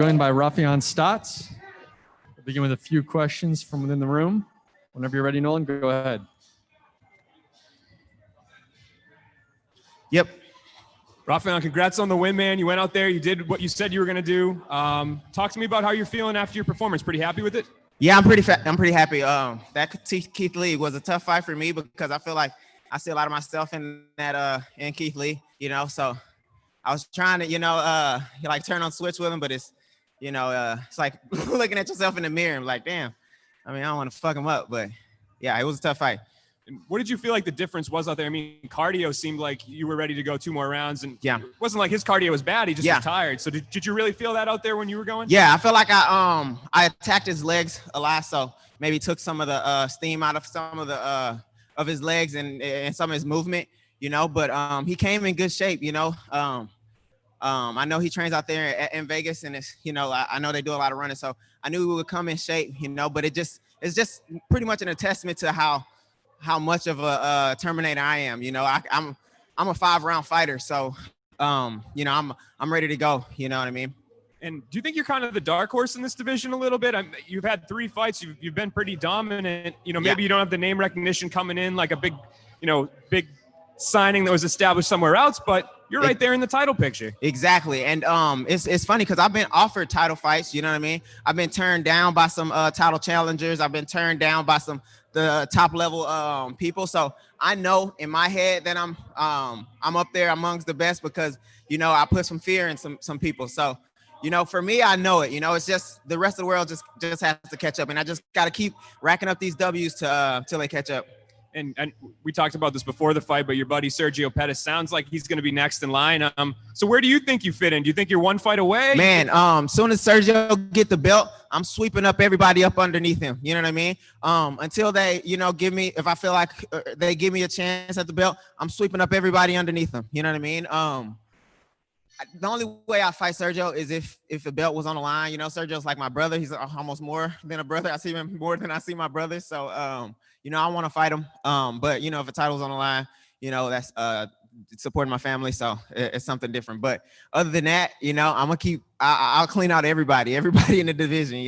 Joined by Raufeon Stots. We'll begin with a few questions from within the room. Whenever you're ready, Nolan, go ahead. Yep. Raufeon, congrats on the win, man. You went out there, you did what you said you were going to do. Talk to me about how you're feeling after your performance. Pretty happy with it? Yeah, I'm pretty happy. That Keith Lee was a tough fight for me because I feel like I see a lot of myself in that in Keith Lee, so I was trying to, like turn on switch with him, but it's, it's like looking at yourself in the mirror and like, damn, I don't want to fuck him up, but yeah, it was a tough fight. And what did you feel like the difference was out there? I mean, cardio seemed like you were ready to go 2 more rounds, and yeah, it wasn't like his cardio was bad. He just was tired. So did you really feel that out there when you were going? Yeah, I feel like I attacked his legs a lot, so maybe took some of the steam out of some of the of his legs and some of his movement, but he came in good shape, I know he trains out there in Vegas, and it's, I know they do a lot of running, so I knew he would come in shape, but it's just pretty much an attestament to how much of a Terminator I am. I'm a 5-round fighter, so I'm ready to go. You know what I mean? And do you think you're kind of the dark horse in this division a little bit? You've had 3 fights. You've been pretty dominant. Maybe you don't have the name recognition coming in like a big signing that was established somewhere else, but you're right there in the title picture. Exactly. And it's funny because I've been offered title fights, you know what I mean? I've been turned down by some title challengers. I've been turned down by the top level people. So I know in my head that I'm up there amongst the best because, I put some fear in some people. So, for me, I know it. It's just the rest of the world just has to catch up. And I just got to keep racking up these W's till they catch up. And we talked about this before the fight, but your buddy Sergio Pettis sounds like he's going to be next in line. So where do you think you fit in? Do you think you're 1 fight away? Man, soon as Sergio get the belt, I'm sweeping up everybody up underneath him. You know what I mean? Until they, give me, if I feel like they give me a chance at the belt, I'm sweeping up everybody underneath him. You know what I mean? The only way I fight Sergio is if the belt was on the line. Sergio's like my brother. He's almost more than a brother. I see him more than I see my brother. So, I want to fight him. But, if a title's on the line, that's supporting my family. So it's something different. But other than that, I'm going to I'll clean out everybody in the division,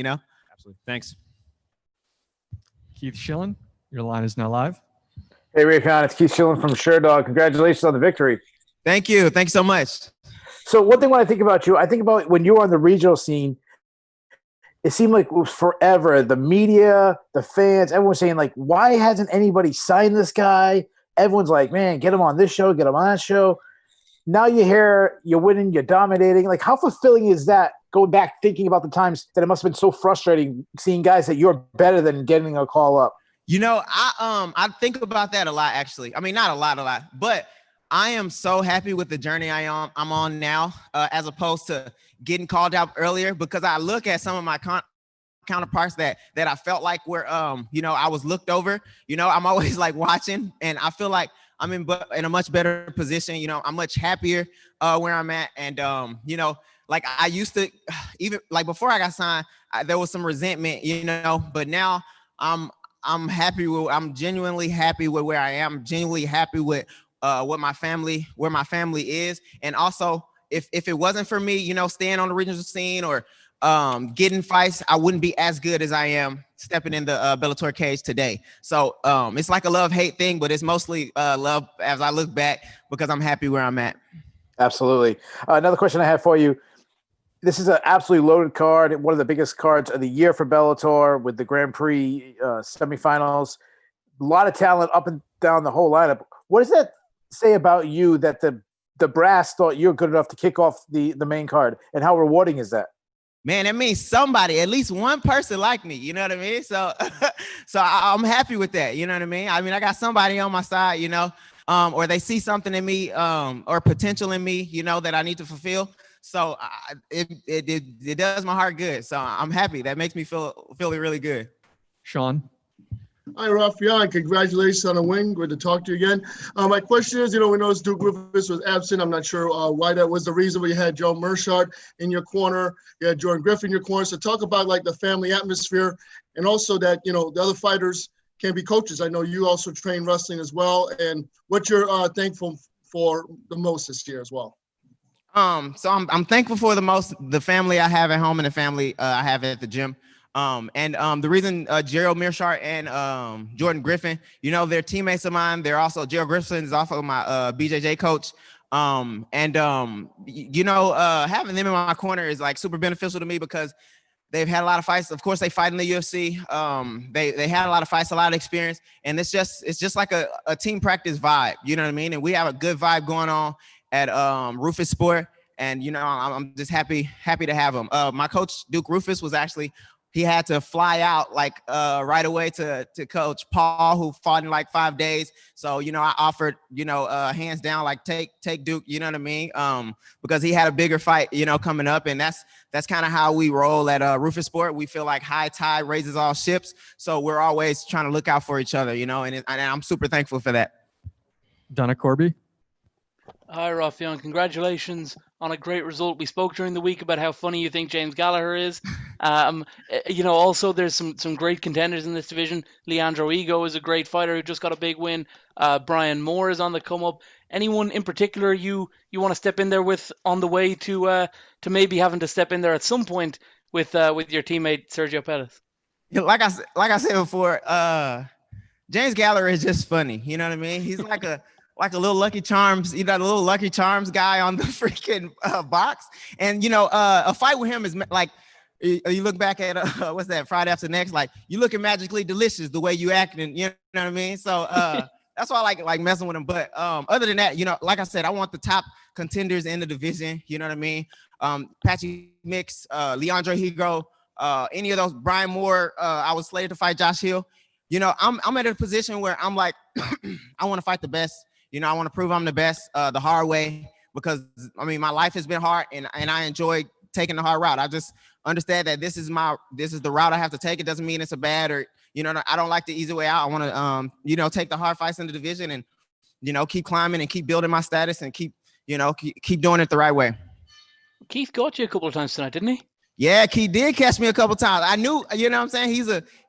Absolutely. Thanks. Keith Schillen, your line is now live. Hey, Raufeon, it's Keith Schillen from SureDog. Congratulations on the victory. Thank you. Thanks so much. So one thing when I think about you, I think about when you were on the regional scene, it seemed like it was forever. The media, the fans, everyone was saying, like, why hasn't anybody signed this guy? Everyone's like, man, get him on this show, get him on that show. Now you're here, you're winning, you're dominating. Like, how fulfilling is that, going back, thinking about the times that it must have been so frustrating seeing guys that you're better than getting a call up? I think about that a lot, actually. I mean, not a lot, but I am so happy with the journey I'm on now, as opposed to getting called out earlier, because I look at some of my counterparts that I felt like were, I was looked over. I'm always like watching, and I feel like I'm in a much better position. I'm much happier where I'm at, and like I used to, even like before I got signed, there was some resentment, but now I'm genuinely happy with where I am. Genuinely happy with where my family is. And also if it wasn't for me, staying on the regional scene or getting fights, I wouldn't be as good as I am stepping in the Bellator cage today. So it's like a love-hate thing, but it's mostly love as I look back because I'm happy where I'm at. Absolutely. Another question I have for you. This is an absolutely loaded card, one of the biggest cards of the year for Bellator with the Grand Prix semifinals. A lot of talent up and down the whole lineup. What does that say about you that the brass thought you're good enough to kick off the main card, and how rewarding is that? Man, that means somebody, at least one person like me, you know what I mean? So I'm happy with that, you know what I mean? I got somebody on my side, or they see something in me, or potential in me, that I need to fulfill. So it does my heart good. So I'm happy. That makes me feel really good. Shawn. Hi, Raufeon. Congratulations on a win. Good to talk to you again. My question is, we noticed Duke Griffiths was absent. I'm not sure why that was the reason, but you had Joe Mershart in your corner. You had Jordan Griffin in your corner. So talk about like the family atmosphere, and also that, the other fighters can be coaches. I know you also train wrestling as well. And what you're thankful for the most this year as well. So I'm thankful for the family I have at home and the family I have at the gym. The reason Gerald Mearshart and Jordan Griffin, they're teammates of mine. They're also Gerald Griffin is also my BJJ coach. Having them in my corner is like super beneficial to me because they've had a lot of fights. Of course, they fight in the UFC. They had a lot of fights, a lot of experience, and it's just like a team practice vibe. You know what I mean? And we have a good vibe going on at Rufus Sport, and I'm just happy to have him. My coach Duke Rufus was actually. He had to fly out right away to coach Paul, who fought in like 5 days. So, I offered, hands down, like take Duke, you know what I mean? Because he had a bigger fight, coming up. And that's kind of how we roll at Rufus Sport. We feel like high tide raises all ships. So we're always trying to look out for each other, and I'm super thankful for that. Donna Corby. Hi, Raufeon. Congratulations on a great result. We spoke during the week about how funny you think James Gallagher is. Also there's some great contenders in this division. Leandro Ego is a great fighter who just got a big win. Brian Moore is on the come up. Anyone in particular you want to step in there with on the way to maybe having to step in there at some point with your teammate Sergio Pettis? Like I said before, James Gallagher is just funny. You know what I mean? He's like a little Lucky Charms, the little Lucky Charms guy on the freaking box. And, a fight with him is like, you look back at, what's that, Friday After Next, like, you looking magically delicious the way you acting, you know what I mean? So that's why I like messing with him. But other than that, like I said, I want the top contenders in the division, you know what I mean? Patchy Mix, Leandro Higo, any of those, Brian Moore, I was slated to fight Josh Hill. I'm at a position where I'm like, I want to fight the best. I want to prove I'm the best the hard way because, my life has been hard and I enjoy taking the hard route. I just understand that this is the route I have to take. It doesn't mean it's a bad or, I don't like the easy way out. I want to, take the hard fights in the division and, keep climbing and keep building my status and keep doing it the right way. Keith got you a couple of times tonight, didn't he? Yeah, Keith did catch me a couple of times. I knew, what I'm saying?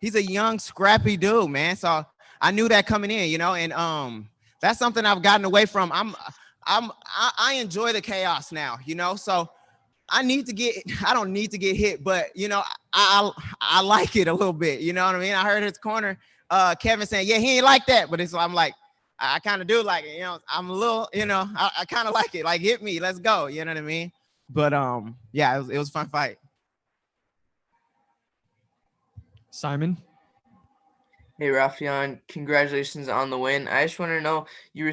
He's a young, scrappy dude, man. So I knew that coming in, and that's something I've gotten away from. I enjoy the chaos now, so I don't need to get hit, but I like it a little bit. You know what I mean? I heard his corner, Kevin saying, yeah, he ain't like that, but I'm like, I kind of do like it, I'm a little, I kind of like it, like hit me, let's go. You know what I mean? But yeah, it was a fun fight. Simon. Hey, Raufeon, congratulations on the win. I just want to know, you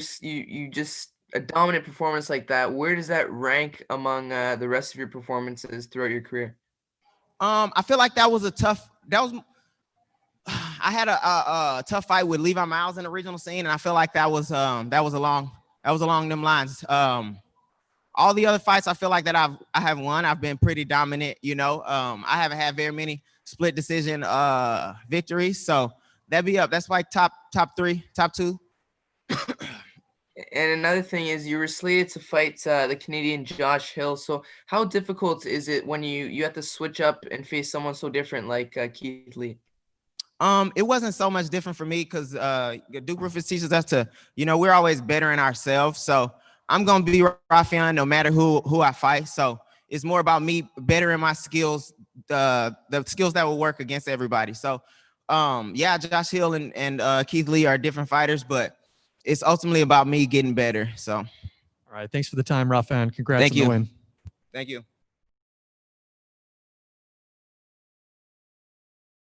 just a dominant performance like that. Where does that rank among the rest of your performances throughout your career? I feel like I had a tough fight with Levi Miles in the regional scene, and I feel like that was along them lines. All the other fights I feel like that I have won. I've been pretty dominant, I haven't had very many split decision victories, so that'd be up. That's like top 3, top 2. And another thing is you were slated to fight the Canadian Josh Hill. So how difficult is it when you have to switch up and face someone so different like Keith Lee? It wasn't so much different for me because Duke Rufus teaches us to, we're always better in ourselves. So I'm going to be Raufeon no matter who I fight. So it's more about me bettering my skills, the skills that will work against everybody. So yeah, Josh Hill and Keith Lee are different fighters, but it's ultimately about me getting better. So, all right. Thanks for the time, Raufeon. Congrats on the win. Thank you.